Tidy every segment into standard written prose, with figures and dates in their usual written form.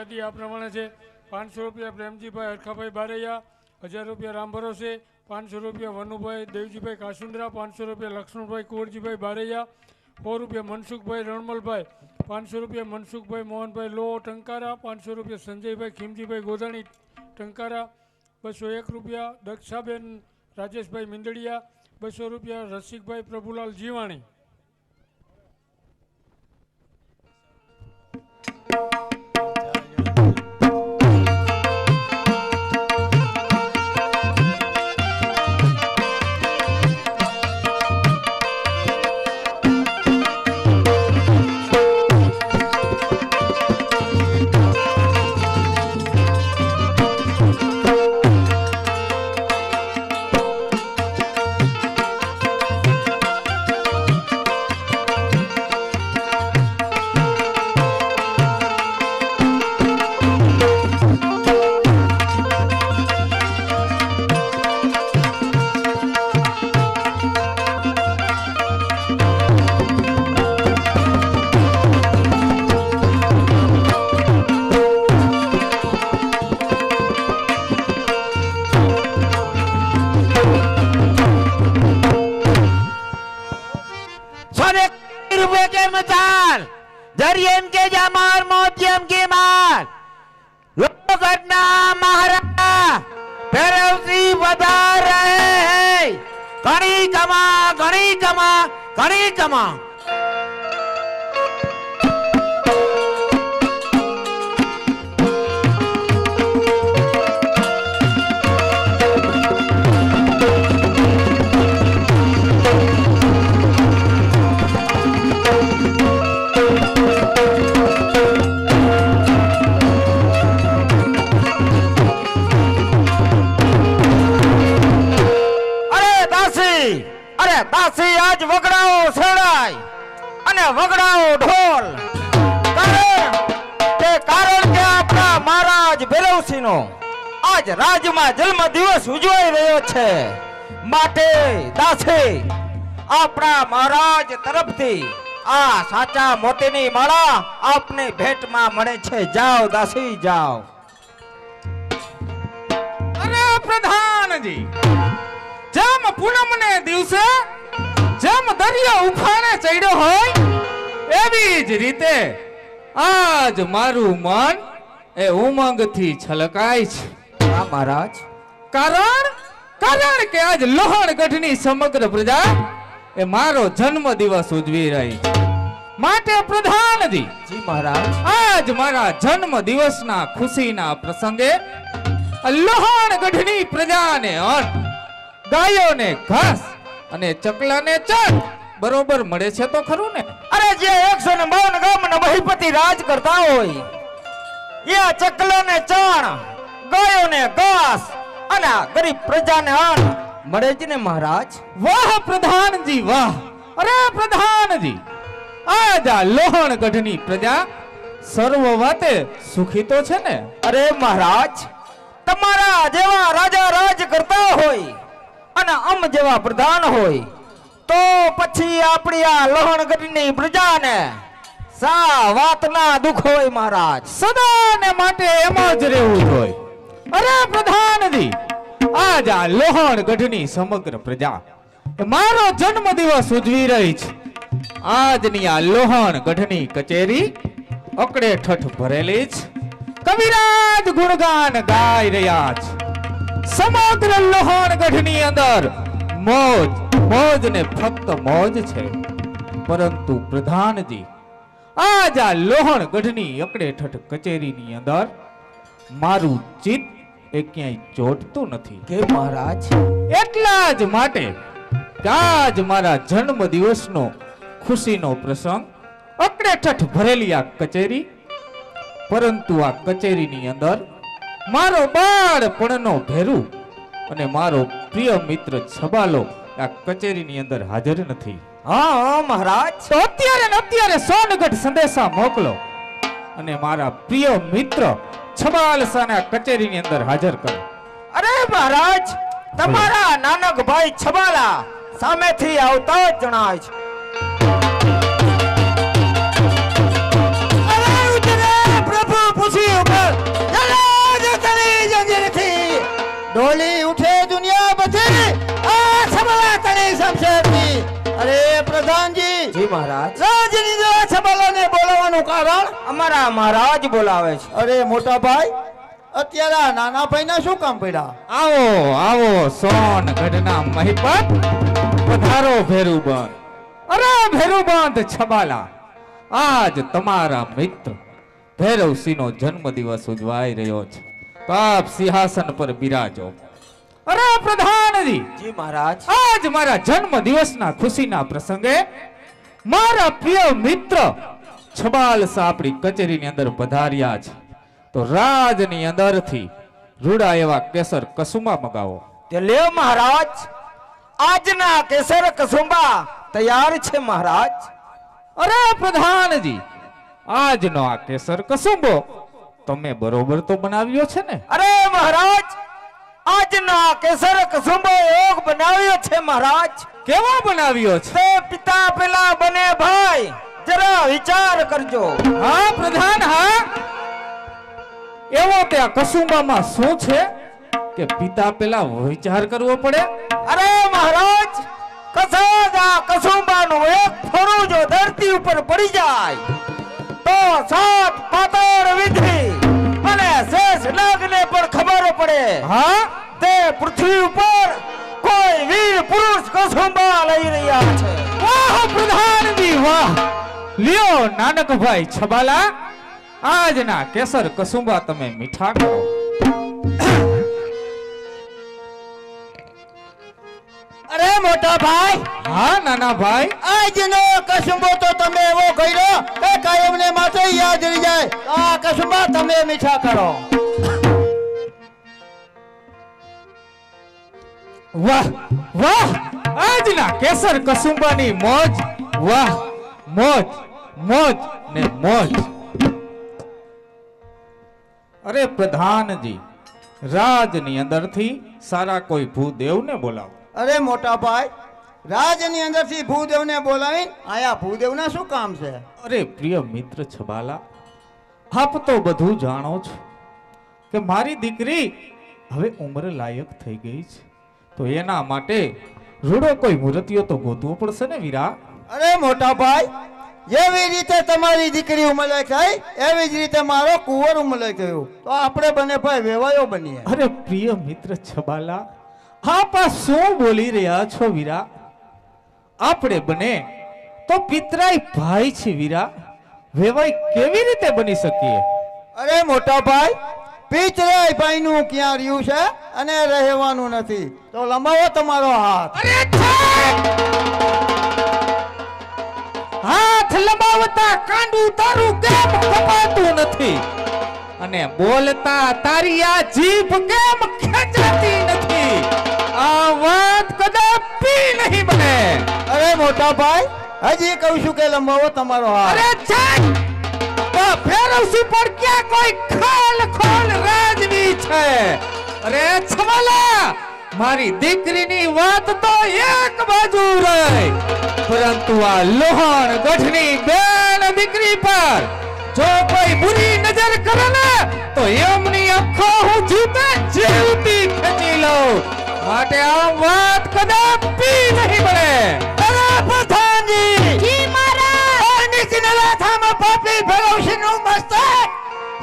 યાદી આ પ્રમાણે છે. 500 રૂપિયા પ્રેમજીભાઈ હરખાભાઈ બારૈયા, 1000 રૂપિયા રામ ભરોસે, 500 રૂપિયા વનુભાઈ દેવજીભાઈ કાસુંદ્રા, 500 રૂપિયા લક્ષ્મણભાઈ કુંવરજીભાઈ બારૈયા, 100 રૂપિયા મનસુખભાઈ રણમલભાઈ, 500 રૂપિયા મનસુખભાઈ મોહનભાઈ લો ટંકારા, 500 રૂપિયા સંજયભાઈ ખીમજીભાઈ ગોધાણી ટંકારા, 201 રૂપિયા દક્ષાબેન રાજેશભાઈ મિંદડિયા, 200 રૂપિયા રસિકભાઈ પ્રભુલાલ જીવાણી. આજ રાજમાં જન્મ દિવસ ઉજવાઈ રહ્યો છે, માટે દાસી આપણા મહારાજ તરફથી આ સાચા મોતીની માળા આપને ભેટમાં મળે છે. જાઓ દાસી જાઓ. અરે પ્રધાનજી, જેમ પૂનમને દિવસે જેમ દરિયો ઉફાણે ચડ્યો હોય એવી જ રીતે આજ મારું મન એ ઉમંગથી છલકાય છે. હા મહારાજ. કારણ કે આજ લોહણગઢની સમગ્ર પ્રજા એ મારો જન્મ દિવસ ઉજવી રહી, માટે પ્રધાનજી જી મહારાજ, આજ મારા જન્મ દિવસના ખુશીના પ્રસંગે લોહણગઢની પ્રજાને અન્ન, ગાયોને ઘાસ અને ચકલાને ચાટ બરોબર મળે છે તો ખરું ને? અરે જે 152 ગામના બહિપતિ રાજ કરતા હોય એ ચકલાને ચાણ, ગાયોને ઘાસ અને ગરીબ પ્રજાને અન્ન મળે જ ને મહારાજ. વાહ પ્રધાનજી વાહ. અરે પ્રધાનજી, આજ આ લોહણગઢની પ્રજા સર્વ વાતે સુખી તો છે ને? અરે મહારાજ, તમારા જેવા રાજા રાજ કરતા હોય અને અમ જેવા પ્રધાન હોય તો પછી આપણી આ લોહણગઢની પ્રજાને સા વાતના દુઃખ હોય મહારાજ. સદાને માટે એમ જ રહેવું જોઈએ. અરે પ્રધાનજી, આજ આ લોહણગઢની સમગ્ર પ્રજા મારો જન્મ દિવસ ઉજવી રહી છે. આજની આ લોહણગઢની કચેરી અકડે ઠઠ ભરેલી છે. કવિરાજ ગુણગાન ગાઈ રહ્યા છે. સમગ્ર લોહણગઢની અંદર મોજ મોજ ને ફક્ત મોજ છે. પરંતુ પ્રધાનજી, આજ આ લોહણગઢની અકડે ઠઠ કચેરીની અંદર મારું ચિત્ત એ ક્યાંય ચોટતું નથી. કે મહારાજ? એટલા જ માટે આજ મારા જન્મ દિવસનો ખુશીનો પ્રસંગ અકડે ઠઠ ભરેલી આ કચેરી, પરંતુ આ કચેરીની અંદર મારો બાળપણનો ભેરુ અને મારો પ્રિય મિત્ર છબાલો આ કચેરીની અંદર હાજર નથી. હા મહારાજ, તો અત્યારે સોનગઢ સંદેશા મોકલો અને મારા પ્રિય મિત્ર છબાલ સાને કચેરીની અંદર હાજર કરો. અરે મહારાજ, તમારા નાનક ભાઈ છબાલા સામેથી આવતા જ જણાય છે. અરે ઉતરે પ્રભુ પૂછ્યું પ્રધાનજી જી મહારાજ. રાજની દ્વારા છબાલાને બોલાવવાનું કારણ? અમારા મહારાજ બોલાવે છે. અરે મોટા ભાઈ, અત્યારે આ નાના ભાઈના શું કામ પડ્યા? આવો આવો સોનગઢના મહિપત, પધારો ભેરુબંધ. અરે ભેરુબંધ છબાલા, આજ તમારા મિત્ર ભૈરવસિંહનો જન્મદિવસ ઉજવાઈ રહ્યો છે, તો આપ સિંહાસન પર બિરાજો. અરે પ્રધાનજી, જી મહારાજ. આજ મારા જન્મદિવસના ખુશીના પ્રસંગે મારા પ્રિય મિત્ર છબાલ શાહ આપણી કચેરીની અંદર પધાર્યા છે, તો રાજની અંદરથી રૂડા એવા કેસર કસુંબા મગાવો. તે લ્યો મહારાજ, આજના કેસર કસુંબા તૈયાર છે મહારાજ. અરે પ્રધાનજી, આજનો આ કેસર કસુંબો તમે બરોબર તો બનાવ્યો છે ને? અરે મહારાજ, આજનો આ કેસર કસુંબો યોગ બનાવ્યો છે મહારાજ. કેવો બનાવ્યો છે? તે પિતા પેલા બને ભાઈ, જરા વિચાર કરજો. હા પ્રધાન, હા. એવો તે આ કસુંબામાં શું છે કે પિતા પેલા વિચાર કરવો પડે? અરે મહારાજ, કસાદ આ કસુંબાનું એક ફોડું જો ધરતી ઉપર પડી જાય તો સાત પાતાળ વિધિ અને શેષ નાગને પણ ખબર પડે હા, તે પૃથ્વી ઉપર કોઈ વીર પુરુષ કસુંબા લઈ રહ્યા છે. વાહ પ્રધાનજી વાહ. લ્યો નાનકભાઈ છબાલા, આજના કેસર કસુંબા તમે મીઠા કરો. અરે મોટા ભાઈ, હા નાના ભાઈ. આજનો કસુંબો તો તમે એવો કર્યો કે કાયમને માટે યાદ રહી જાય. આ કસુંબા તમે મીઠા કરો. વાહ વાહ, આજના કેસર કસુંબાની મોજ. વાહ, મોજ મોજ ને મોજ. અરે પ્રધાનજી, રાજની અંદરથી સારા કોઈ ભૂદેવને બોલાવો. અરે મોટા ભાઈ, રાજની અંદરથી ભૂદેવને બોલાવીને આયા ભૂદેવના શું કામ છે? અરે પ્રિય મિત્ર છબાલા, આપ તો બધું જાણો છો કે મારી દીકરી હવે ઉંમર લાયક થઈ ગઈ છે, તો એના માટે રૂડો કોઈ મૂર્તિઓ તો ગોતવો પડશે ને વીરા. અરે મોટા ભાઈ, જેવી રીતે તમારી દીકરી ઉમલાઈ થઈ એવી જ રીતે મારો કુંવર ઉમલાઈ ગયો, તો આપણે બંને ભાઈ વેવાયો બનીએ. અરે પ્રિય મિત્ર છબાલા, આપ આ શું બોલી રહ્યા છો વીરા? આપણે બને તો પિતરાય ભાઈ છે વીરા, વેવાય કેવી રીતે બની શકીએ? અરે મોટા ભાઈ, પિતરાય ભાઈનું ક્યાં રહ્યું છે અને રહેવાનું નથી, તો લંબાવો તમારો હાથ. અરે છેક! હાથ લંબાવતા કાંડું તારું કેમ કપાતું નથી? અને બોલતા તારી આ જીભ કેમ ખેંચાતી નથી? આ વાત કદાપી નહીં બને. અરે મોટા ભાઈ, હજી કહું છું કે લંબાવો તમારો હાથ. અરે છેક! તો ફેરવસી પર ક્યાં કોઈ ખાલ ખોલ રાજવી છે? અરે છવાલા, મારી દીકરીની વાત તો એક બાજુ રહી, પરંતુ આ લોહણ ગઢની બેન દીકરી પર જો કોઈ બુરી નજર કરે ને તો એમની આંખો હું જીતે જીવતી ખેંચી લઉં. માટે આ વાત કદાપી નહીં બને. અરે પ્રધાનજી, જી મહારાજ. થામાં પાપી ભેરવસિંહનું મસ્તક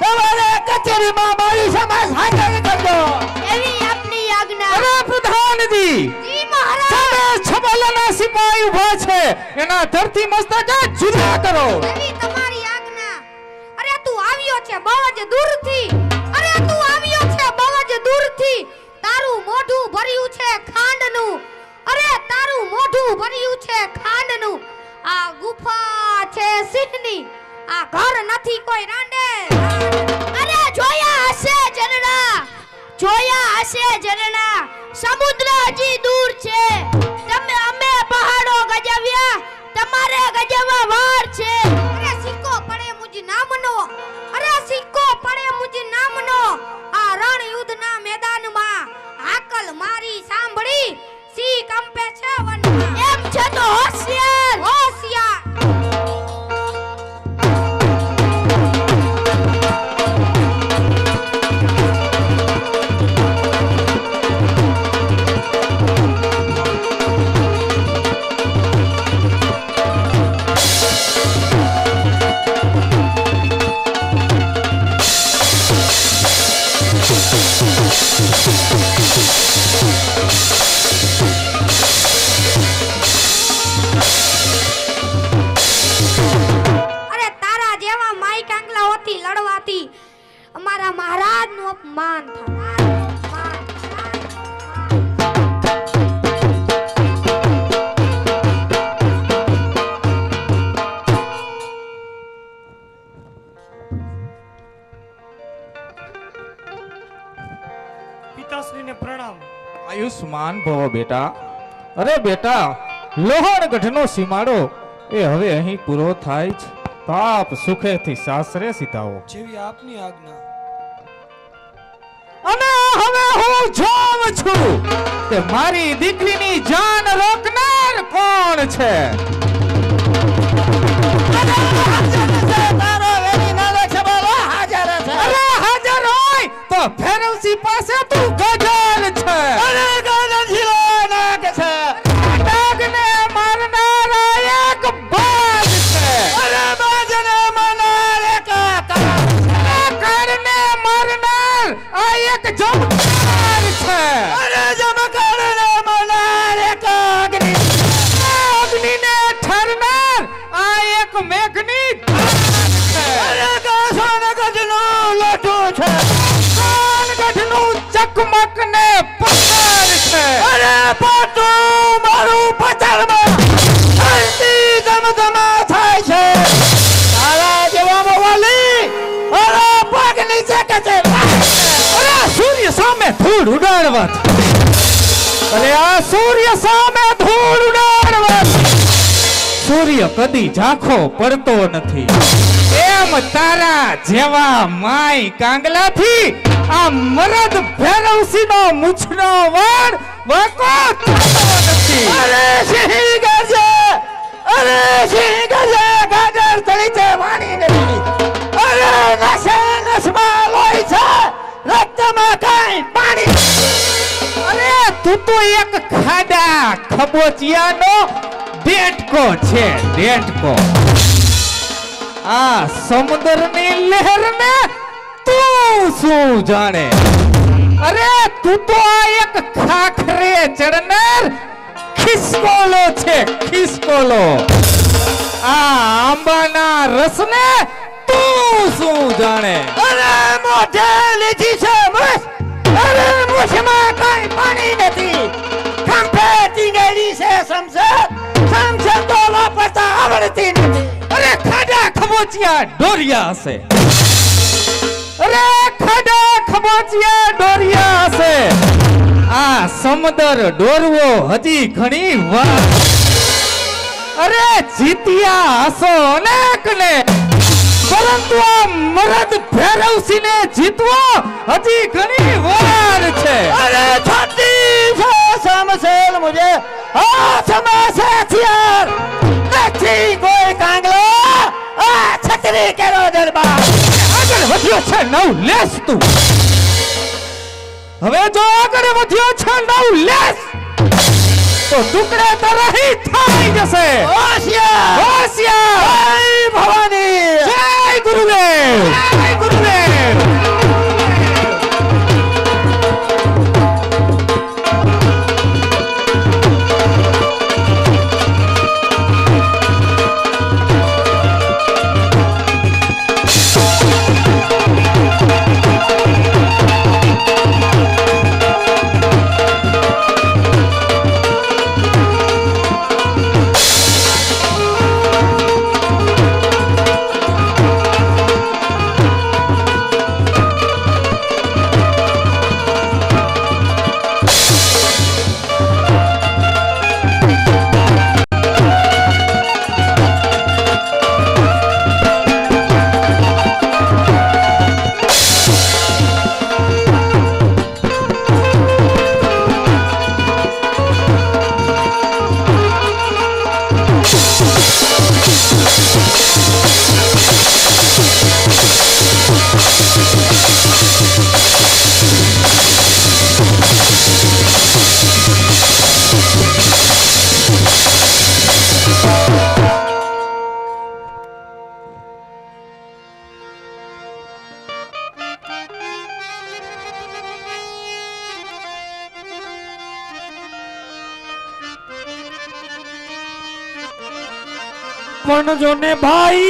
સવારે કચેરીમાં મારી સમક્ષ હાજર કરજો. એવી આપની આજ્ઞા. અરે પ્રધાનજી, જી મહારાજ. સામે છબાલાના સિપાહી ઊભા છે, એના ધરતી મસ્તકે જુદા કરો. એવી તમારી આજ્ઞા. અરે તું આવ્યો છે બહુ જ દૂરથી. અરે તું આવ્યો છે બહુ જ દૂરથી. તારું મોઢું ભર્યું છે ખાંડનું. અરે તારું મોઢું ભર્યું છે ખાંડનું. આ ગુફા છે સિંહની. આ ઘર નથી કોઈ રાંડે. અરે જોયા હશે જનડા. જોયા હશે જનડા. સમુદ્ર હજી દૂર છે. અમે પહાડો ગજવ્યા, તમારે ગજવા વાર છે. અરે સિક્કો પડે મુજ નામનો. અરે સિક્કો પડે મુજ નામનો. આ રણ યુદ્ધના મેદાનમાં હાકલ મારી સાંભળી સી કંપે છે વનમાં. એમ છે તો હોશિયાર હોશિયાર. આયુષ્માન ભવ બેટા. અરે બેટા, લોહણગઢનો સીમાડો એ હવે અહીં પૂરો થાય છે. તો આપ સુખેથી સાસરે સીધાઓ. જેવી આપની આજ્ઞા. અને હવે હું જોઉં છું કે મારી દીકરીની જાન રોકનાર કોણ છે. અરે હાજર હોય તો ફેરવસી પાસે તું ગજર છે. ડાગને મારનારા એક બાજ છે. કાળને મારનાર આ એક જમકાર છે. અગ્નિને ઠરનાર આ એક મેઘની ધાર છે. કાનગઢનું ચકમક ને પથ્થર છે. અરે સૂર્ય સામે ધૂળ ઉડાડવા. અરે આ સૂર્ય સામે ધૂળ ઉડાડવા. સૂર્ય કદી ઝાંખો પડતો નથી. એમ તારા જેવા માય કાંગલાથી આ મરદ ભૈરવસિંહનો મૂછનો વાળ વાકો થતો નથી. અરે તું તો એક ખાડા ખબોચિયાનો ડેટકો છે. ડેટકો આ સમુદ્રની લહેરને તું શું જાણે. અરે તું તો આ એક ખાખરે ચડનાર ખિસકોલો છે. ખિસકોલો આ આંબાના રસને તું શું જાણે. અરે ખાડા ખબોચિયા ડોરિયા હશે. અરે ખાડા ખબોચિયા ડોરિયા હશે. આ સમુદ્ર ડોરવો હજી ઘણી વાર. અરે જીત્યા હસો અનેકને, પરંતુ આ મરદ ભૈરવસિંહને જીતવો હજી ઘણી વાર છે. अरे छोटी से समसेल मुझे हाथ में से हथियार नहीं कोई कांगलो आ छतरी करो दरबार. આગળ વધ્યો છે નવ લેસ તું. હવે જો આગળ વધ્યો છે નવ લેસ તો ટુકડે તરહી થઈ જશે. होशियार હોશિયાર. जय भवानी જય ગુરુદેવ. જય ગુરુદેવ. પણ જોને ભાઈ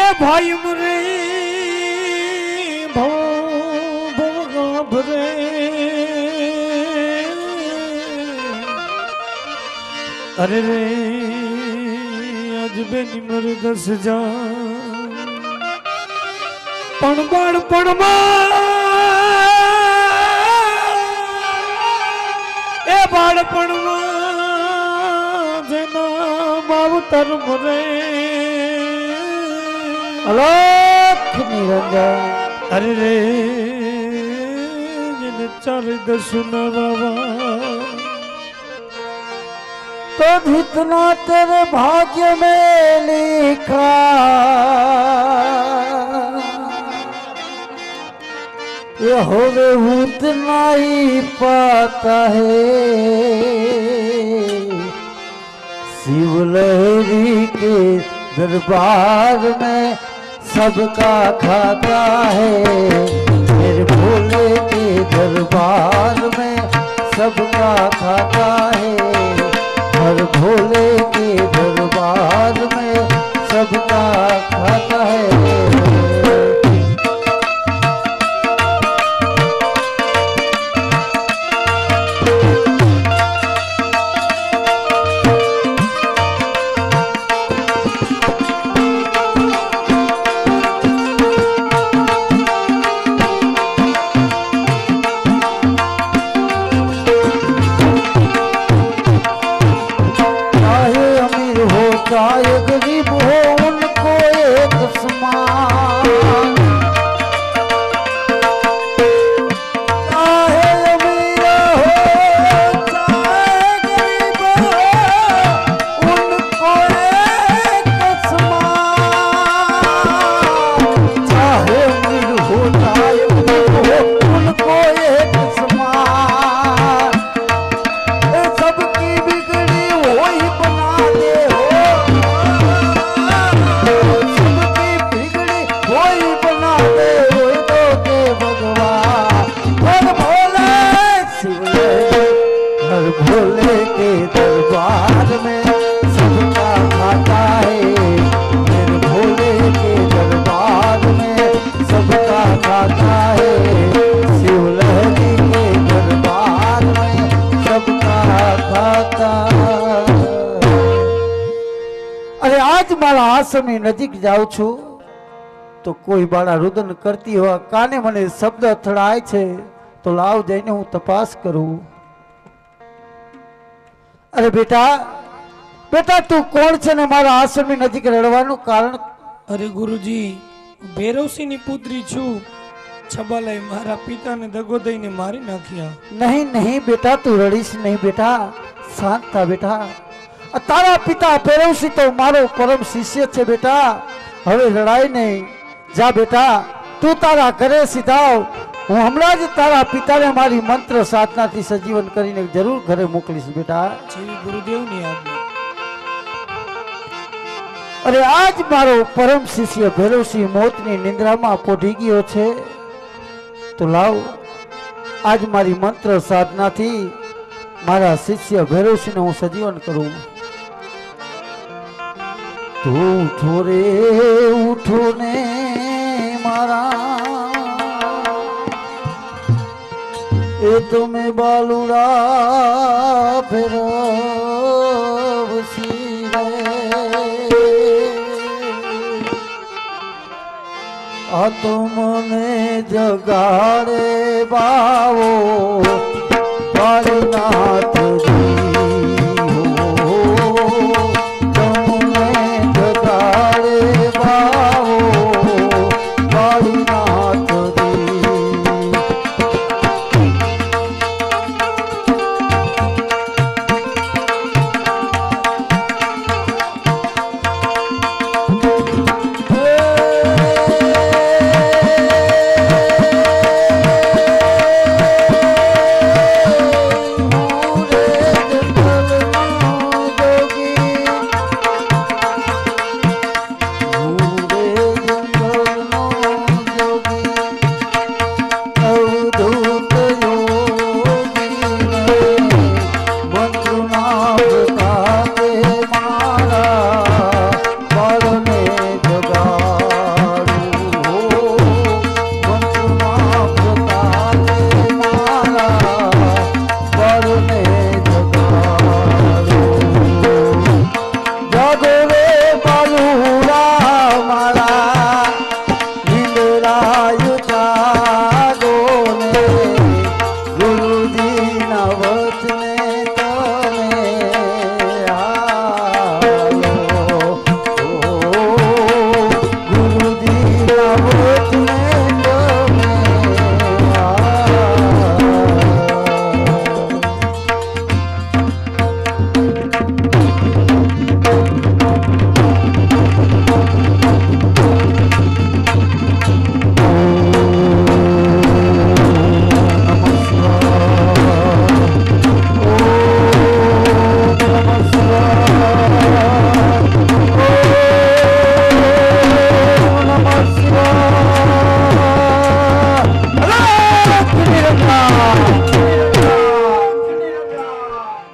એ ભાઈ મરે ભરે અરે રે અજબે નિમર દસ જા પણ બાળપણમાં એ બાળપણમાં જેના માવતર મરે અલોક નિરંજન અરે રે જેને ચારે દસુના વાવા तो जितना तेरे भाग्य में लिखा ये होवे उतना ही पाता है शिव लहरी के दरबार में सबका खाता है मेरे भोले के दरबार में सबका खाता है हर भोले के दरबार में सबका खाता है चाहे गरीब हो उनको एक समान चाहे अमीर हो चाहे गरीब हो उनको एक समान चाहे अमीर हो चाहे गरीब हो उनको एक समान सबकी बिगड़ी वही बना दे भोले के दरबार में सबका खाता है मेरे भोले के दरबार में सबका खाता है शिव लहरी के दरबार में सबका खाता। अरे आज मारा आश्रम नजीक जाऊं छू तो कोई बाळा रुदन करती हो काने मने शब्द અથડાય છે તો લાવ જઈને હું તપાસ કરું। अरे बेटा बेटा तू कौन છે ને મારા આશ્રમની નજીક રડવાનું કારણ? અરે ગુરુજી ભૈરવસિંહની પુત્રી છું છબાલાએ મારા પિતાને દગો દઈને મારી નાખ્યા। नहीं नहीं बेटा तू રડીશ नहीं बेटा શાંત થા બેટા તારા પિતા ભૈરવસિંહ તો મારો પરમ શિષ્ય છે બેટા હવે લડાઈ નહીં જા બેટા તું તારા ઘરે સીધાવ હું હમણાં જ તારા પિતાને મારી મંત્ર સાધનાથી સજીવન કરીને જરૂર ઘરે મોકલીશ બેટા। જેવી ગુરુદેવની આજ્ઞા। અરે આજ મારો પરમ શિષ્ય ભૈરવસિંહ મોતની નિંદ્રામાં પોઢી ગયો છે તો લાવ આજ મારી મંત્ર સાધનાથી મારા શિષ્ય ભૈરવસિંહને હું સજીવન કરું। તો ઉઠો રે ઉઠો ને મારા એ તો મેં બાલુડા ભૈરવસિંહ आ तो मने जगाड़े बावो कालीनाथ जी हो तुमने जगाड़े बावो कालीनाथ जी।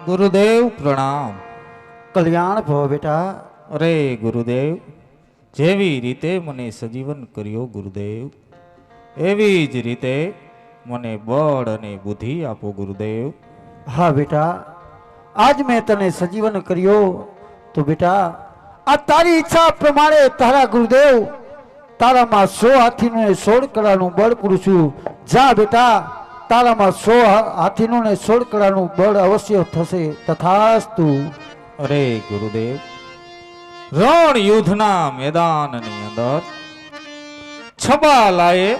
ગુરુદેવ પ્રણામ. કલ્યાણ ભવ બેટા. અરે ગુરુદેવ, જેવી રીતે મને સજીવન કર્યો ગુરુદેવ, એવી જ રીતે મને બળ અને બુદ્ધિ આપો ગુરુદેવ. હા બેટા, આજ મેં તને સજીવન કર્યો તો બેટા આ તારી ઈચ્છા પ્રમાણે તારા ગુરુદેવ તારામાં 100 હાથીનું ને 16 કળાનું બળ પૂરું છું. જા બેટા, તારામાં 100 હાથીનું ને 16 કળાનું બળ અવશ્ય થશે. તથાસ્તુ. અરે ગુરુદેવ, રણ યુદ્ધના મેદાનની અંદર છબાલાએ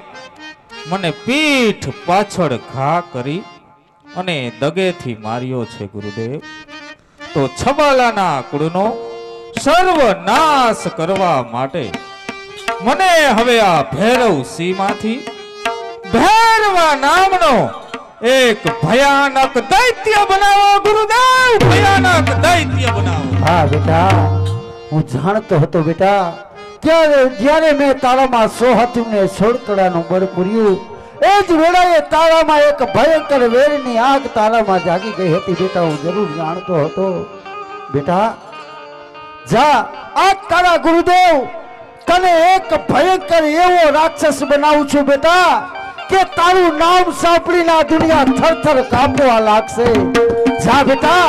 મને પીઠ પાછળ ઘા કરી અને દગેથી માર્યો છે ગુરુદેવ. તો છબાલાના કુળનો સર્વનાશ કરવા માટે મને હવે આ ભૈરવ સિંહમાંથી ભૈરવા નામનો એક ભયાનક દૈત્ય બનાવો ગુરુદેવ, ભયાનક દૈત્ય બનાવો. હા બેટા, હું જાણતો હતો બેટા જ્યારે મેં તારામાં 100 હાથીનું ને 16 કળાનું બળ પૂર્યું એ જ વેળાએ તારામાં એક ભયંકર વેરની આગ તારામાં જાગી ગઈ હતી બેટા. હું જરૂર જાણતો હતો બેટા. જા, આ તારા ગુરુદેવ તને એક ભયંકર એવો રાક્ષસ બનાવું છું બેટા કે તારું નામ સાંભળીને આ દુનિયા થરથર કાંપવા લાગશે. જા બેટા,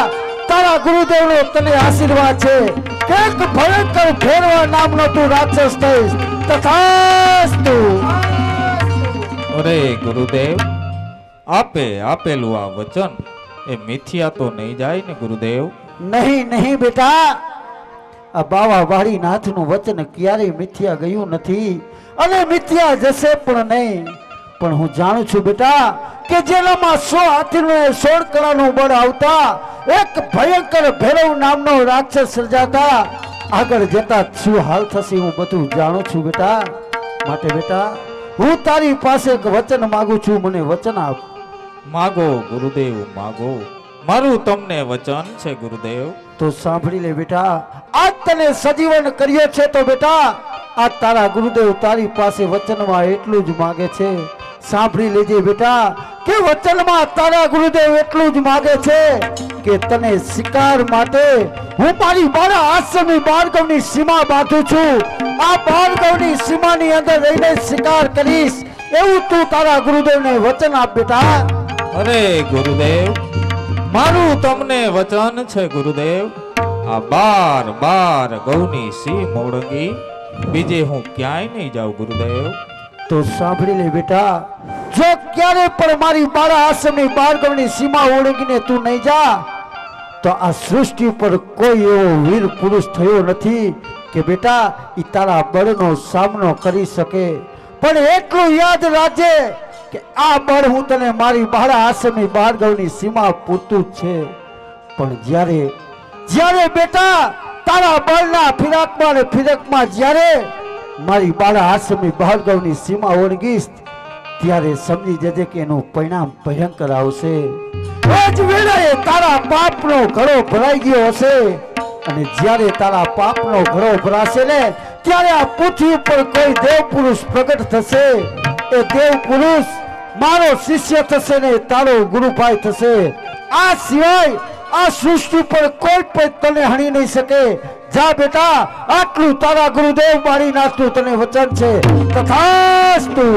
તારા ગુરુદેવનો તને આશીર્વાદ છે કે એક ભયંકર ભૈરવા નામનો તું રાક્ષસ થઈશ. તથાસ્તુ. અરે ગુરુદેવ, આપે આપેલું આ વચન એ મિથ્યા તો નહીં જાય ને ગુરુદેવ? નહીં નહીં બેટા, આ બાવા વાળી નાથનું વચન ક્યારેય મિથ્યા ગયું નથી અને મિથ્યા જશે પણ નહીં. પણ હું જાણું છું બેટા કે જેનામાં 100 હાથીનું ને 16 કળાનું બળ આવતા એક ભયંકર ભૈરવ નામનો રાક્ષસ સર્જાતા આગળ જતા શું હાલ થશે હું બધું જાણું છું બેટા. માટે બેટા હું તારી પાસે એક વચન માંગુ છું, મને વચન આપ. માગો ગુરુદેવ માગો, મારું તમને વચન છે ગુરુદેવ. તો સાંભળી લે બેટા, આજ તને સજીવન કર્યો છે તો બેટા આ તારા ગુરુદેવ તારી પાસે વચનમાં એટલું જ માગે છે. સાંભળી લેજે બેટા કે વચનમાં તારા ગુરુદેવ એટલું જ માગે છે કે તને શિકાર માટે હું મારી મારા આશ્રમની બાળગવની સીમા બાંધું છું. આ બાળગવની સીમાની અંદર રહીને શિકાર કરીશ એવું તું તારા ગુરુદેવને વચન આપ બેટા. અરે ગુરુદેવ, મારું તમને વચન છે ગુરુદેવ, આ 12 ગૌની સિંહ મોડંગી બીજે હું ક્યાંય નહીં જાઉં ગુરુદેવ. તો સાંભળી લે બેટા, જો ક્યારે પણ મારી મારા આશ્રમની બાળગવની સીમા ઓળંગીને તું નહીં જા તો આ સૃષ્ટિ ઉપર કોઈ એવો વીર પુરુષ થયો નથી કે બેટા ઈ તારા બળનો સામનો કરી શકે. પણ એટલું યાદ રાખજે કે આ બળ હું તને મારી મારા આશ્રમની બાળગવની સીમા પૂરતું જ છે. પણ જ્યારે બેટા તારા બળના ફિરકમાં જ્યારે મારી બાળા આશ્રમની બાળગવની સીમા ઓળંગીશ ત્યારે સમજી જજે કે એનું પરિણામ ભયંકર આવશે. એ જ વેળાએ તારા પાપનો ઘડો ભરાઈ ગયો હશે અને જ્યારે તારા પાપનો ઘડો ભરાશે ને ત્યારે આ પૃથ્વી ઉપર કોઈ દેવ પુરુષ પ્રગટ થશે. એ દેવ પુરુષ મારો શિષ્ય થશે ને તારો ગુરુભાઈ થશે. આ સિવાય આ સૃષ્ટિ પર કોઈ પણ તને હણી નહીં શકે. જા બેટા, આટલું તારા ગુરુદેવ મારી નાખતું તને વચન છે. તથાસ્તુ.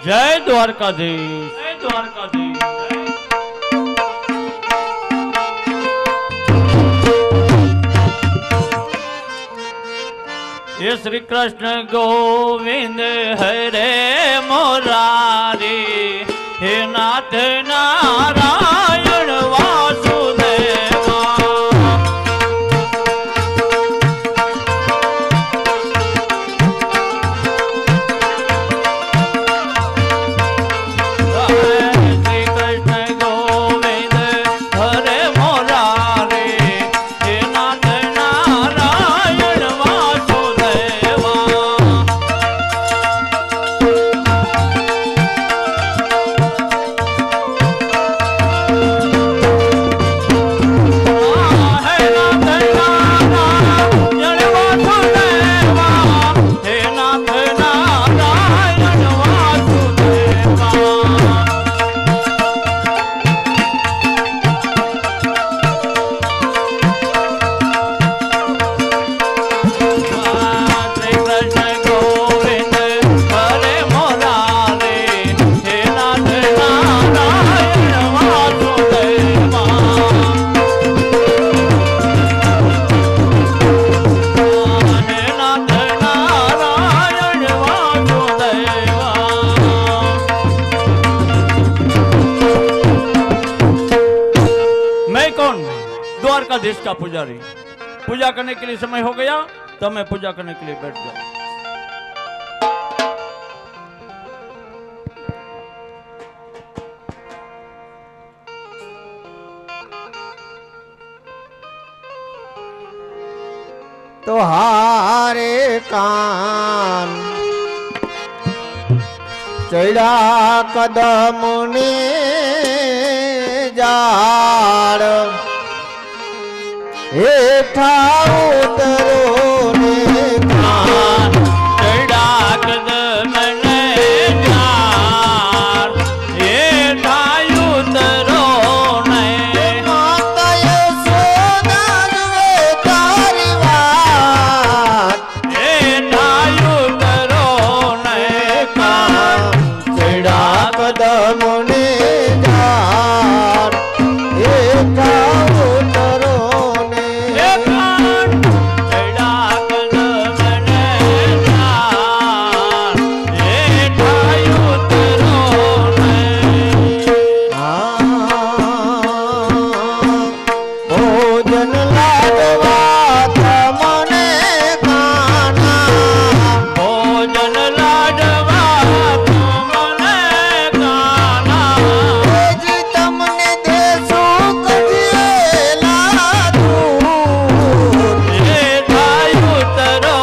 જય દ્વારકાધીશ, જય દ્વારકાધીશ. ये श्री कृष्ण गोविंद हरे मुरारी, हे नाथ नारायण वासुदेवा. द्वारकाधीश का पुजारी। पूजा करने के लिए समय हो गया, तो मैं पूजा करने के लिए बैठ जाऊं। तो हारे कान चढ़ा कदम ने जाड़ हेठा उतरो ने कान चढ़ा कदम ने जाड़ हेठा उतरो ने माता यशोदा जुए तारी वात हेठा उतरो ने कान चढ़ा कदम ने जाड़ हेठा उतरो ने चढ़ा कदम ने जाड़ हेठा उतरो ने भोजन लाडवा तमने खाना भोजन लाडवा तुमने गाना जी तमने देसो कजिएला दूर हेठा उतरो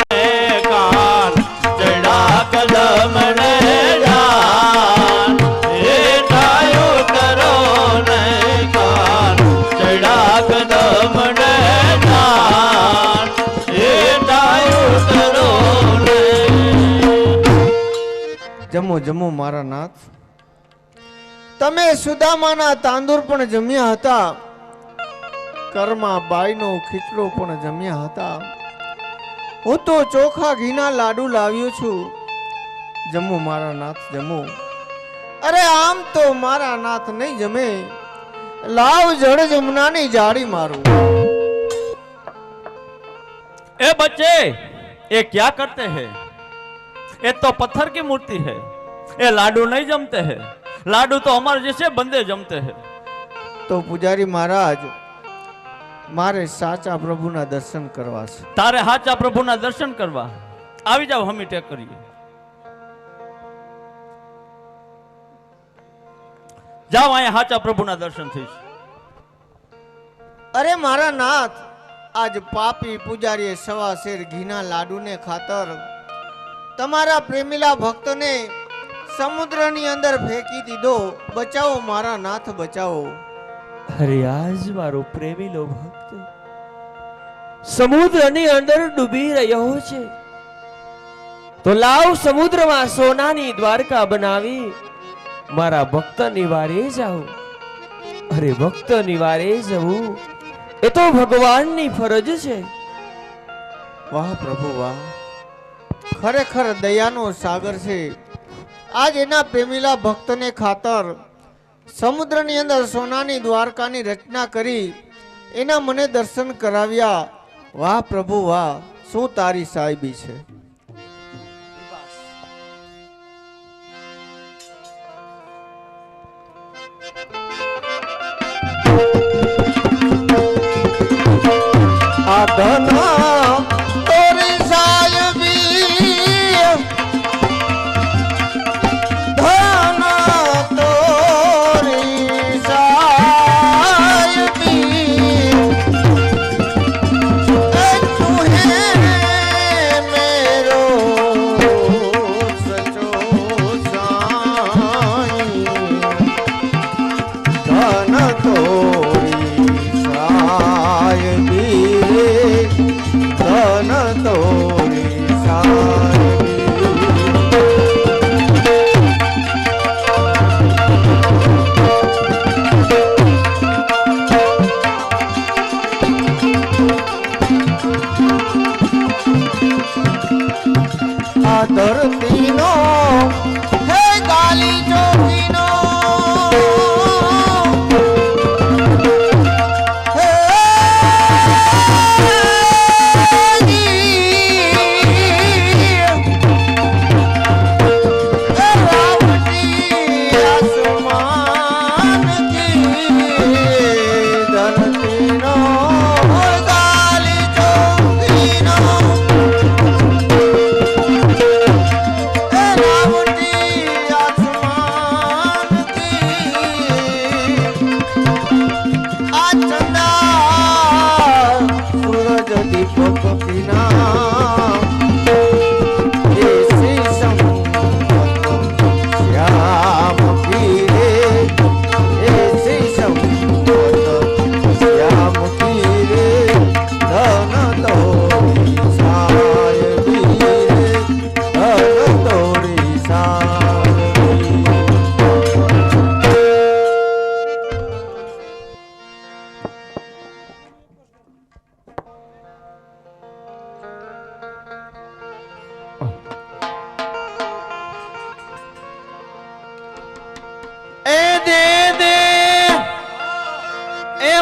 ने कान चढ़ा कदम ने जान हेठा उतरो ने कान चढ़ा कदम ने जान हेठा उतरो ने જમો જમો મારા નાથ તમે સુદામાના તાંદુર પણ જમ્યા હતા કર્મા બાઈનો ખીચડો પણ જમ્યા હતા હું તો ચોખા ઘીના લાડુ લાવ્યો છું જમો મારા નાથ જમો અરે આમ તો મારા નાથ નહીં જમે લાવ જળ જમનાની જાળી મારું ए बच्चे ये क्या करते हैं? ये तो पत्थर की मूर्ति है। ये लाडू नहीं जमते हैं। लाडू तो हमारे जैसे बंदे जमते हैं। તો પૂજારી મહારાજ મારે સાચા પ્રભુના દર્શન કરવા છે तारे हाचा प्रभु ना दर्शन करवा आवी जाओ, हम टेक करिए। जाओ आया हाचा प्रभु ना दर्शन थी। અરે મારા નાથ આજ પાપી પૂજારીએ સવા શેર ઘીના લાડુને ખાતર તમારા પ્રેમીલા ભક્તને સમુદ્રની અંદર ફેંકી દીધો બચાવો મારા નાથ બચાવો અરે આજ મારો પ્રેમીલો ભક્ત સમુદ્રની અંદર ડૂબી રહ્યો છે, તો લાવ સમુદ્રમાં સોનાની દ્વારકા બનાવી મારા ભક્ત નિવારે જાઉં. અરે ભક્ત નિવારે જવું એ તો ભગવાનની ફરજ છે. વાહ પ્રભુ વાહ ખરેખર દયાનો સાગર છે આજ એના પ્રેમીલા ભક્તને ખાતર સમુદ્રની અંદર સોનાની દ્વારકાની રચના કરી એના મને દર્શન કરાવ્યા વાહ પ્રભુ વાહ શું તારી સાહેબી છે આ ધના તોરી સાહેબી ધના તોરી સાહેબી તું હે મેરો સચો સાઈ ધન તોરી સાહેબી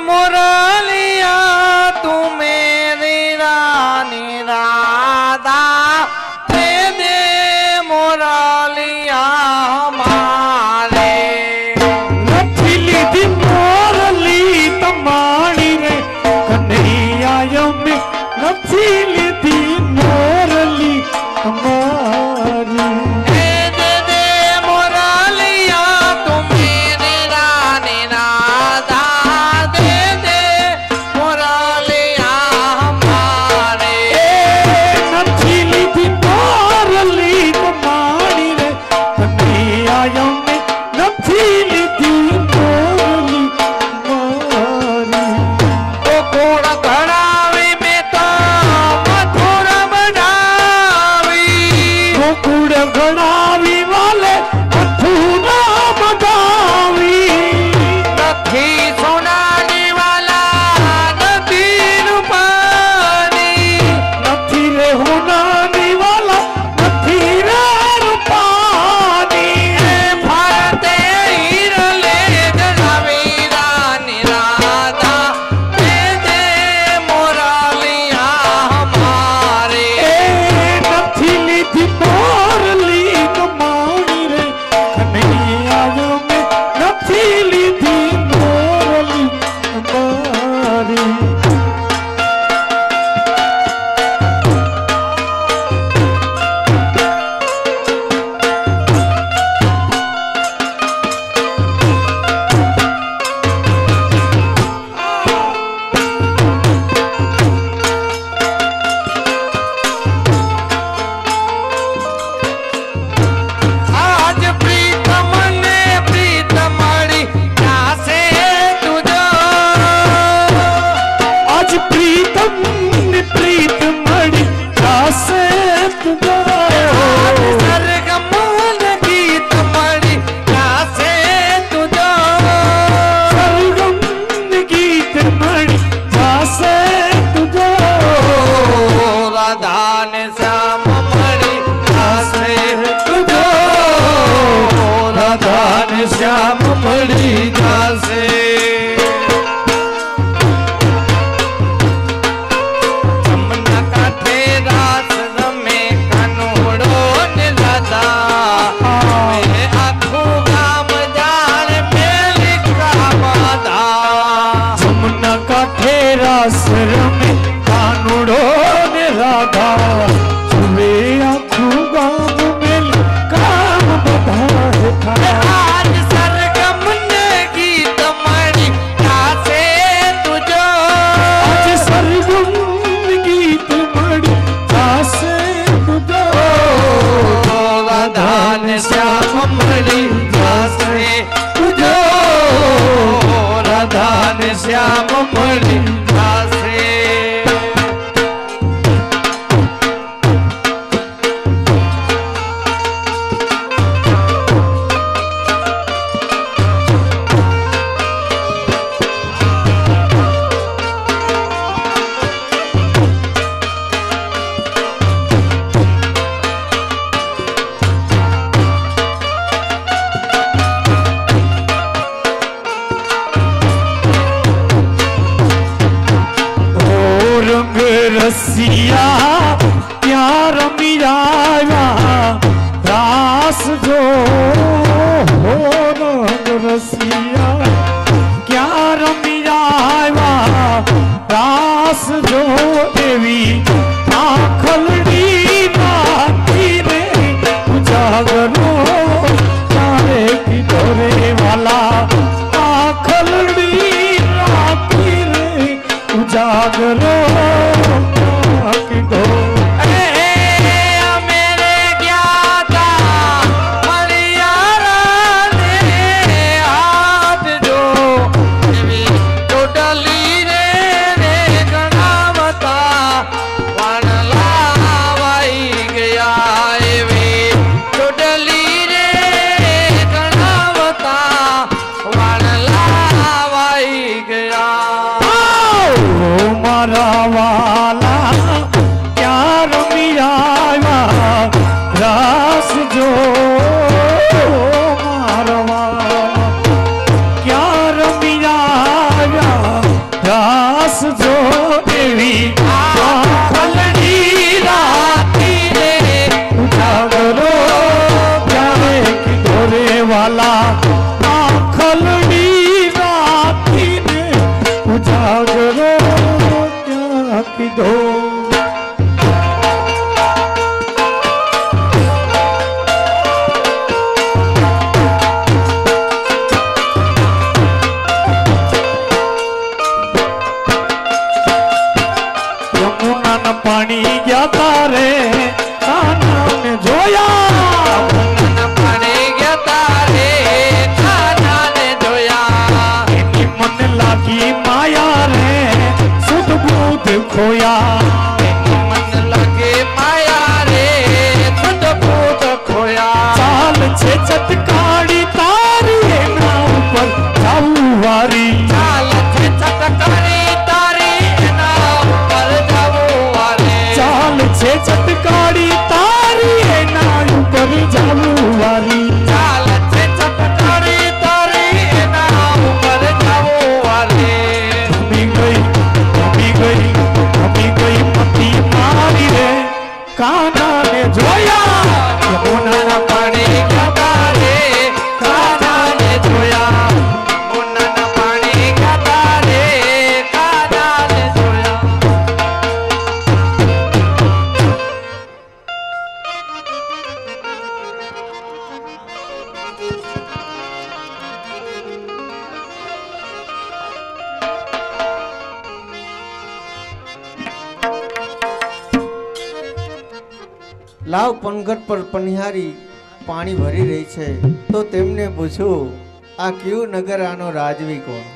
मुरलिया तू मेरी रानी राधा दे दे मुरलिया हमारे नथीली दी मोरली तमाणी रे कन्हैया यमे नथीली दी मोरली तमारी दे दे मुरलिया तू मेरी रानी राधा दे दे मुरलिया हमारे नथीली दी मोरली तमाणी रे कन्हैया यमे नथीली दी मोरली तमारी गोकुल घड़ावी में तो मथुरा बनावी गोकुड़ गणावी वाले मथुरा मगावी नथी सोनानी वाला नदी रूपानी नथी रे होनानी वाला नथी रे रूपानी भारते हीरले जगावी रानी राधा दे दे मुरलिया हमारे नथीली थी मोरली कमानी रे कन्हैया में नथीली थी मोरली कमानी आज प्रीतम ने प्रीतमड़ी प्यासे तुझो आज प्रीतम ने प्रीत मड़ी कासे तुझो सरगमन गीत मड़ी प्यासे तुझो सरगम गीत मड़ी कासे तुझो राधा ने श्याम मड़ी प्यासे तुझो राधा ने श्याम मड़ी प्यासे जमुना कांठे रास रमे कानूड़ो ने राधा मेरे आँखों गाम जान मेली का बाधा जमुना काठे रासर में कानूड़ो ने राधा सुबे आँखों गाँव में काम बधा था आज सरगम ने गीत मड़ी प्यासे तुझो आज सरगम गीत मड़ी कासे तुझो राधा ने श्याम मड़ी प्यासे तुझो राधा ने श्याम मड़ी प्यासे रंग रसिया प्यार मिलाया रास जो हो रंग रसिया क्या रमियावा रास जो देवी आखलड़ी नाती रे उजागरो तारे की तोरे वाला आखलड़ी नाती रे उजागरो की दो मेरे ज्ञाता मलियारा ने हाथ जो देवी टोटली रे गणावता वनला वाई गया एवे टोटली रे गणावता वनला वाई गया मारा वाला क्या रमियावा रास जो मारा वाला क्या रमियावा લાવ પનઘટ પર પનિહારી પાણી ભરી રહી છે, તો તેમને પૂછું આ કયું નગર, આનો રાજવી કોણ?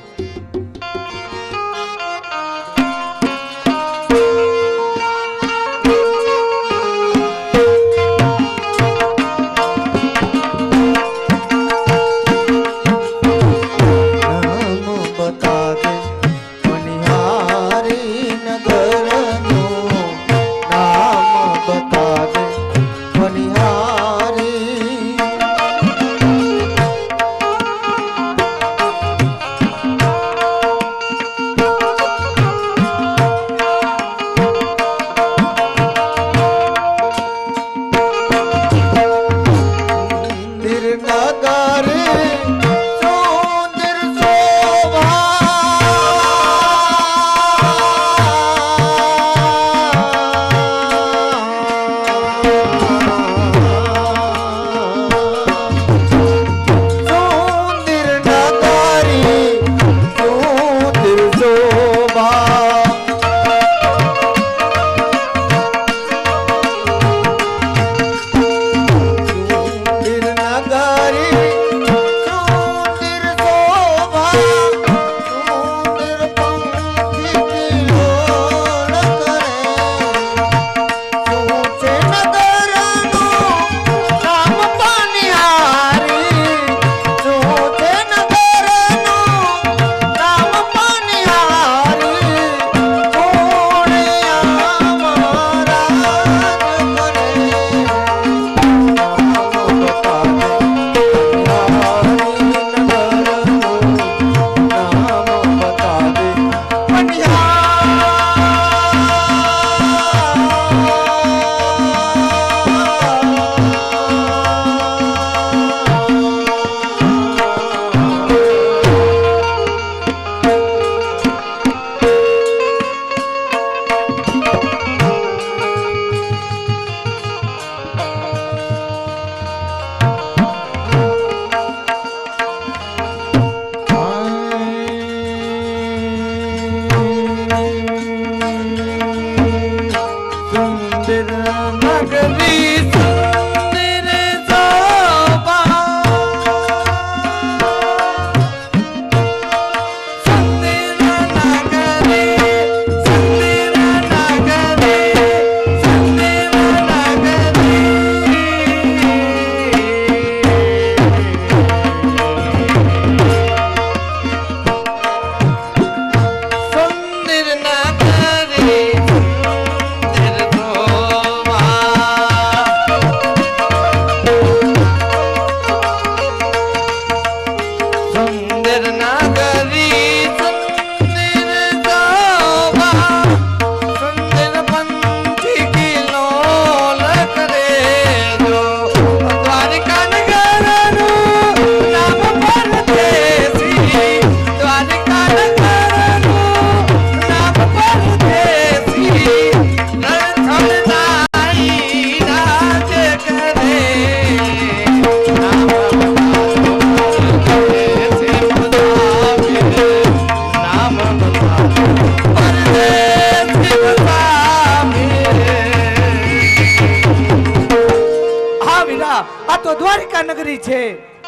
દ્વારિકા નગરી છે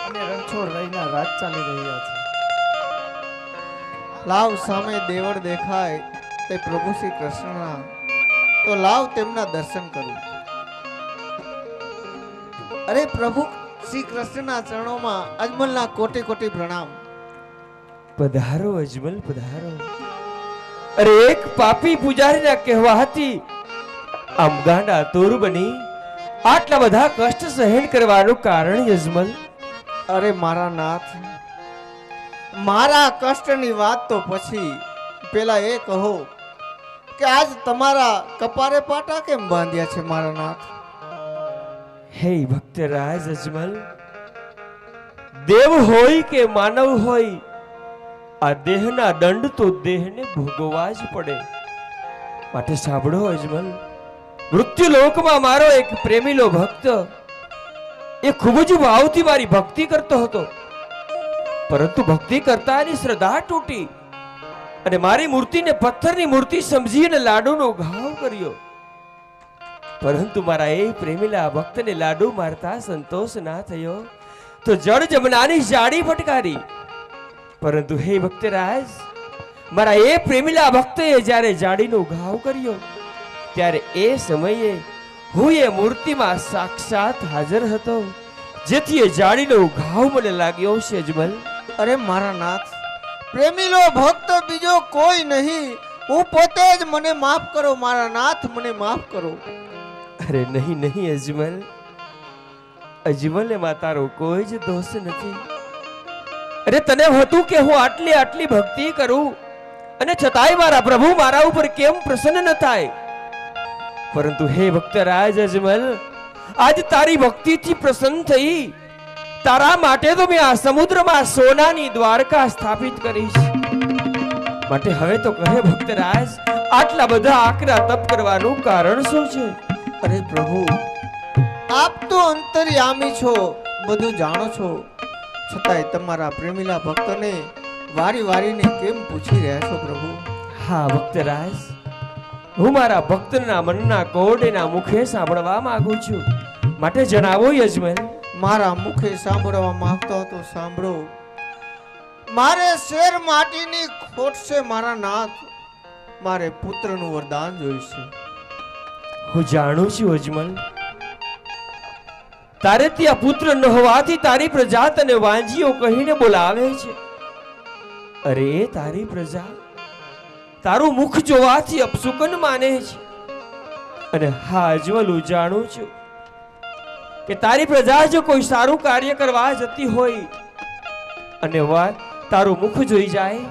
અને રણછોડ રહીના રાજ ચાલી રહ્યા છે. લાવ સામે દેવળ દેખાય તે પ્રભુ શ્રી કૃષ્ણના, તો લાવ તેમના દર્શન કરું. અરે પ્રભુ શ્રી કૃષ્ણના ચરણોમાં અજમલના કોટી કોટી પ્રણામ. પધારો અજમલ પધારો. અરે એક પાપી પૂજારીના કહેવાથી આમ ગાંડા તોર બની આટલા બધા કષ્ટ સહન કરવાનું કારણ અજમલ? અરે મારા નાથ, મારા કષ્ટની વાત તો પછી, પેલા એ કહો કે આજ તમારા કપારે પાટા કેમ બાંધ્યા છે મારા નાથ? હે ભક્તરાજ અજમલ, દેવ હોય કે માનવ હોય, આ દેહના દંડ તો દેહને ભોગવવા જ પડે. માટે સાંભળો અજમલ, મૃત્યુ લોકમાં મારો એક પ્રેમીલો ભક્ત એ ખૂબ જ ભાવથી મારી ભક્તિ કરતો હતો, પરંતુ ભક્તિ કરતા એની શ્રદ્ધા તૂટી અને મારી મૂર્તિને પથ્થરની મૂર્તિ સમજીને લાડુનો ઘાવ કર્યો. પરંતુ મારા એ પ્રેમીલા ભક્તને લાડુ મારતા સંતોષ ના થયો તો જળ જમનાની જાડી ફટકારી. પરંતુ હે ભક્તરાજ, મારા એ પ્રેમીલા ભક્તે જ્યારે જાડીનો ઘાવ કર્યો ત્યારે એ સમયે હું એ મૂર્તિમાં સાક્ષાત હાજર હતો, જેથી એ જાડીનો ઘાવ મને લાગ્યો છે અજમલ. અરે મારા નાથ, પ્રેમીલો ભક્ત બીજો કોઈ નહીં, હું પોતે જ. મને માફ કરો મારા નાથ, મને માફ કરો. અરે નહીં નહીં અજમલ, અજમલ એમાં તારો કોઈ જ દોષ નથી. અરે તને હતું કે હું આટલી આટલી ભક્તિ કરું અને છતાંય મારા પ્રભુ મારા ઉપર કેમ પ્રસન્ન ન થાય. પરંતુ હે ભક્તરાજ અજમલ, આજ તારી ભક્તિથી પ્રસન્ન થઈ. તારા માટે તો મેં આ સમુદ્રમાં સોનાની દ્વારકા સ્થાપિત કરીશ. માટે હવે તો કહે ભક્તરાજ, આટલા બધા આકરા તપ કરવાનું કારણ શું છે? અરે પ્રભુ, આપ તો અંતર્યામી છો, બધું જાણો છો, છતાંય તમારા પ્રેમીલા ભક્તને વારી વારીને કેમ પૂછી રહ્યા છો પ્રભુ? હા ભક્તરાજ, હું મારા ભક્તના મનના કોડેના મુખે સાંભળવા માંગુ છું. માટે જણાવો યજમાન. મારા મુખે સાંભળવા માંગતો તો સાંભળો. મારે શેર માટીની ખોટ છે મારા નાથ, મારે પુત્રનું વરદાન જોઈશે. હું જાણું છું અજમલ, તારે ત્યાં પુત્ર ન હોવાથી તારી પ્રજા તને વાંજીઓ કહીને બોલાવે છે. અરે તારી પ્રજા તારું મુખ જોવાથી અપશુકન માને છે. અને હા અજમલ, હું જાણું છું કે તારી પ્રજા જો કોઈ સારું કાર્ય કરવા જતી હોય અને તારું મુખ જોઈ જાય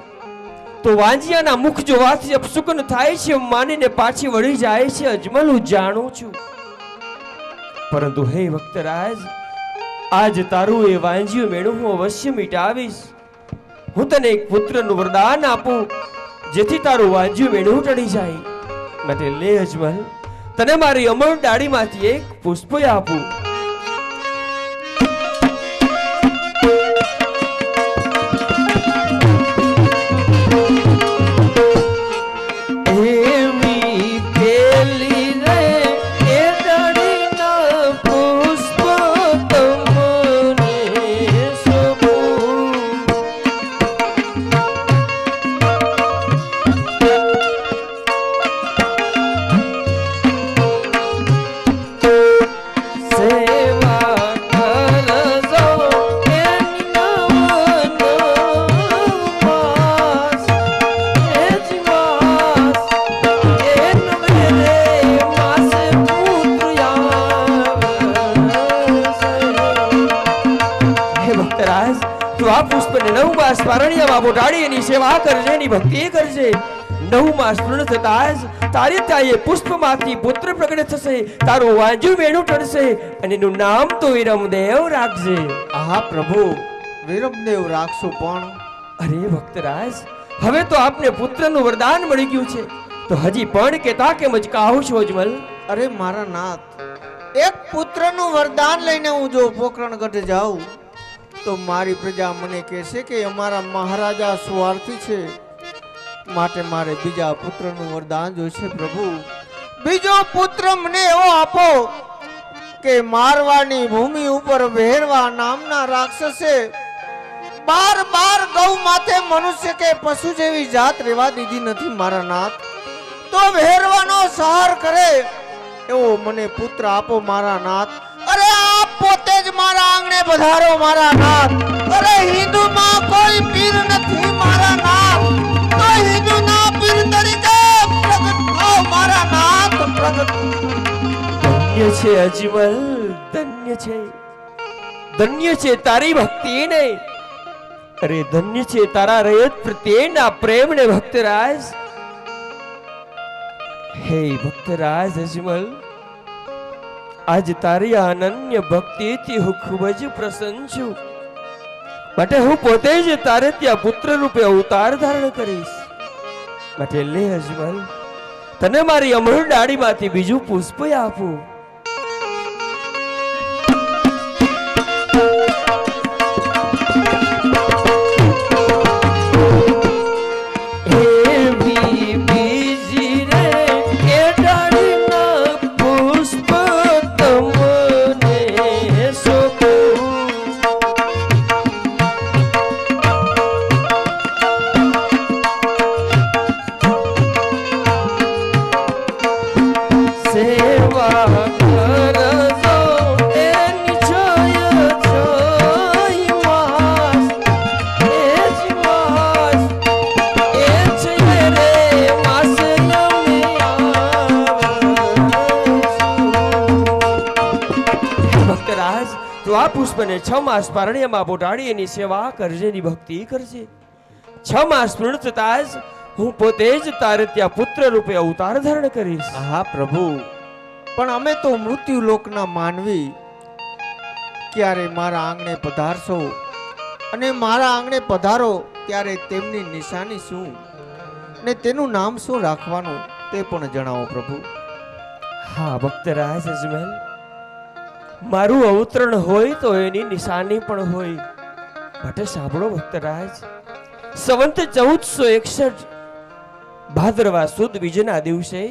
તો વાંજિયાના મુખ જોવાથી અપશુકન થાય છે માનીને પાછી વળી જાય છે. અજમલ, હું જાણું છું. પરંતુ હે ભક્તરાજ, આજ તારું એ વાંજિયું મેળું હું અવશ્ય મિટાવીશ. હું તને એક પુત્રનું વરદાન આપું, જેથી તારું વાંજિયું મેળું ટળી જાય. માટે લે અજમલ, તને મારી અમર ડાળીમાંથી એક પુષ્પ આપું. સ્મરણીયમાં બોટાડી એની સેવા કરજે, એની ભક્તિ કરજે. 9 માસ પૂર્ણ થતા જ તારી ત્યાં એ પુષ્પમાંથી પુત્ર પ્રગટ થશે, તારું વાંજ્યું વેણું ટળશે અને એનું નામ તો વિરમદેવ રાખજે. હા પ્રભુ, વિરમદેવ રાખશું. પણ અરે ભક્તરાજ, હવે તો આપને પુત્રનું વરદાન મળી ગયું છે, તો હજી પણ કેતા કેમ જ કહો છો અજમલ? અરે મારા નાથ, એક પુત્રનું વરદાન લઈને હું જો પોકરણગઢ જાઉં તો મારી પ્રજા મને કહેશે કે અમારા મહારાજા સ્વાર્થી છે, માટે મારે બીજા પુત્રનું વરદાન જોઈશે. પ્રભુ, બીજો પુત્ર મને એવો આપો કે મારવાની ભૂમિ ઉપર વહેરવા નામના રાક્ષસે 12 ગૌ માથે મનુષ્ય કે પશુ જેવી જાત રહેવા દીધી નથી મારા નાથ. તો વહેરવાનો સહાર કરે એવો મને પુત્ર આપો મારા નાથ. અરે આપ પોતે જ મારા આંગણે પધારો મારા નાથ. અરે હિન્દુમાં કોઈ પીર નથી મારા નાથ, તો હિન્દુના પીર તરીકે પ્રગટ થાઓ મારા નાથ, પ્રગટ. ધન્ય છે અજમલ, ધન્ય છે, ધન્ય છે તારી ભક્તિને. અરે ધન્ય છે તારા રયત પ્રત્યેના પ્રેમને ભક્તરાજ. હે ભક્તરાજ અજમલ, આજ તારી અનન્ય ભક્તિથી હું ખૂબ જ પ્રસન્ન છું. માટે હું પોતે જ તારે ત્યાં પુત્ર રૂપે અવતાર ધારણ કરીશ. માટે લે અજમલ, તને મારી અમર ડાળીમાંથી બીજું પુષ્પ આપું. પુષ્પ આ પુષ્પને 6 માસ પારણ્યમાં બોટાડી એની સેવા કરજે, એની ભક્તિ કરજે. 6 માસ પૂર્ણ થતા જ હું પોતે જ તારે ત્યાં પુત્ર રૂપે અવતાર ધારણ કરીશ. હા પ્રભુ, પણ અમે તો મૃત્યુ લોકના માનવી, ક્યારે મારા આંગણે પધારશો અને મારા આંગણે પધારો ત્યારે તેમની નિશાની શું ને તેનું નામ શું રાખવાનું તે પણ જણાવો પ્રભુ. હા ભક્તરાજ અજમલ, મારું અવતરણ હોય તો એની નિશાની પણ હોય. માટે સાંભળો ભક્તરાજ, સંવંત 1461 ભાદરવા સુદ બીજના દિવસે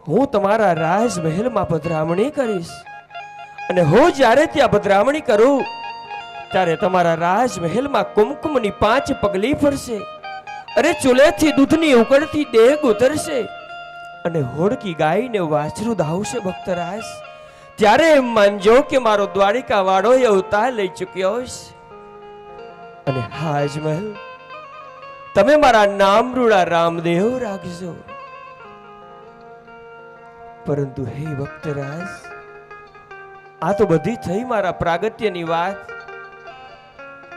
હું તમારા રાજમહેલમાં પધરામણી કરીશ. અને હું જ્યારે ત્યાં પધરામણી કરું ત્યારે તમારા રાજમહેલમાં કુમકુમની 5 પગલી ફરશે. અરે ચૂલેથી દૂધની ઉકળતી દેગ ઉતરશે અને હોડકી ગાયને વાછરું ધાવશે. ભક્તરાજ, ત્યારે એમ માનજો કે મારો દ્વારિકા વાળો એ અવતાર લઈ ચૂક્યો છે. અને હા અજમલ, તમે મારા નામ રૂડા રામદેવ રાખજો. પરંતુ હે ભક્તરાજ, આ તો બધી થઈ મારા પ્રાગટ્યની વાત.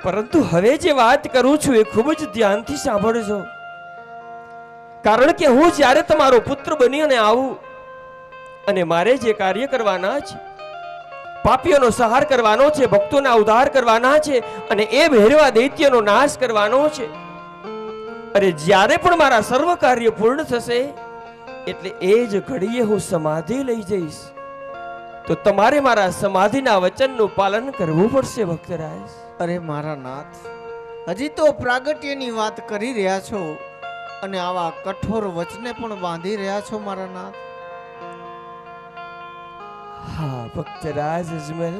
પરંતુ હવે જે વાત કરું છું એ ખૂબ જ ધ્યાનથી સાંભળજો. કારણ કે હું જ્યારે તમારો પુત્ર બની અને આવું અને મારે જે કાર્ય કરવાના છે, પાપીઓનો સંહાર કરવાનો છે, ભક્તોના ઉદ્ધાર કરવાના છે અને એ ભેરવા દૈત્યનો નાશ કરવાનો છે. અરે જ્યારે પણ મારા સર્વ કાર્ય પૂર્ણ થશે એટલે એ જ ઘડીએ હું સમાધિ લઈ જઈશ. તો તમારે મારા સમાધિના વચનનું પાલન કરવું પડશે ભક્તરાજ. અરે મારા નાથ, હજી તો પ્રાગટ્યની વાત કરી રહ્યા છો અને આવા કઠોર વચને પણ બાંધી રહ્યા છો મારા નાથ. હા ભક્તરાજ અજમલ,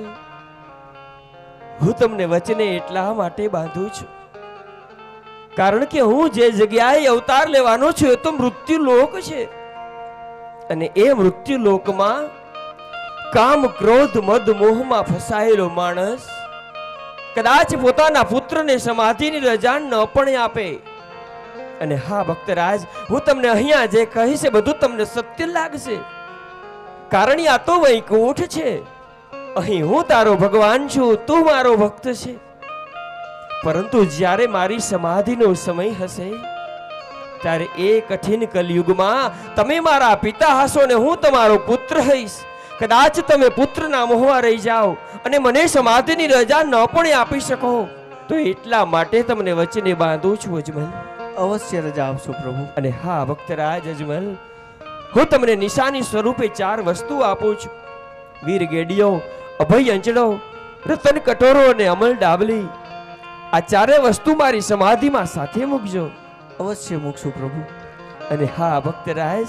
હું તમને વચને એટલા માટે બાંધું છું કારણ કે હું જે જગ્યાએ અવતાર લેવાનો છું એ તો મૃત્યુ લોક છે. અને એ મૃત્યુ લોકમાં કામ ક્રોધ મદ મોહમાં ફસાયેલો માણસ કદાચ પોતાના પુત્રને સમાધિની રજા ન પણ આપે. અને હા ભક્તરાજ, હું તમને અહીંયા જે કહીશ એ બધું તમને સત્ય લાગશે. કારણ આ તો વૈકુંઠ છે. અહીં હું તારો ભગવાન છું, તું મારો ભક્ત છે. પરંતુ જ્યારે મારી સમાધિનો સમય હશે ત્યારે એ કઠિન કલયુગમાં તમે મારા પિતા હશો ને હું તમારો પુત્ર હઈશ. કદાચ તમે પુત્રના મોહમાં રહી જાઓ અને મને સમાધિની રજા ન પણ આપી શકો તો એટલા માટે તમને વચને બાંધું છું અજમલ. અવશ્ય રજા આપશો પ્રભુ. અને હા ભક્તરાજ અજમલ, હું તમને નિશાની સ્વરૂપે 4 વસ્તુ આપું છું. વીર ગેડિયો, અભય અંચડો, રતન કટોરો અને અમલ ડાબલી. આ 4 વસ્તુ મારી સમાધિમાં સાથે મૂકજો. અવશ્ય મૂકશું પ્રભુ. અને હા ભક્તરાજ,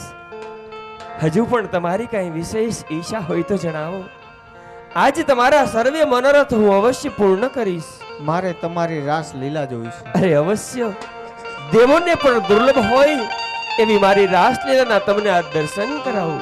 હજુ પણ તમારી કઈ વિશેષ ઈચ્છા હોય તો જણાવો. આજ તમારા સર્વે મનોરથ હું અવશ્ય પૂર્ણ કરીશ. મારે તમારી રાસ લીલા જોઈ છે. અરે અવશ્ય, દેવોને પણ દુર્લભ હોય એવી મારી રાસલીલાના તમને આ દર્શન કરાવું.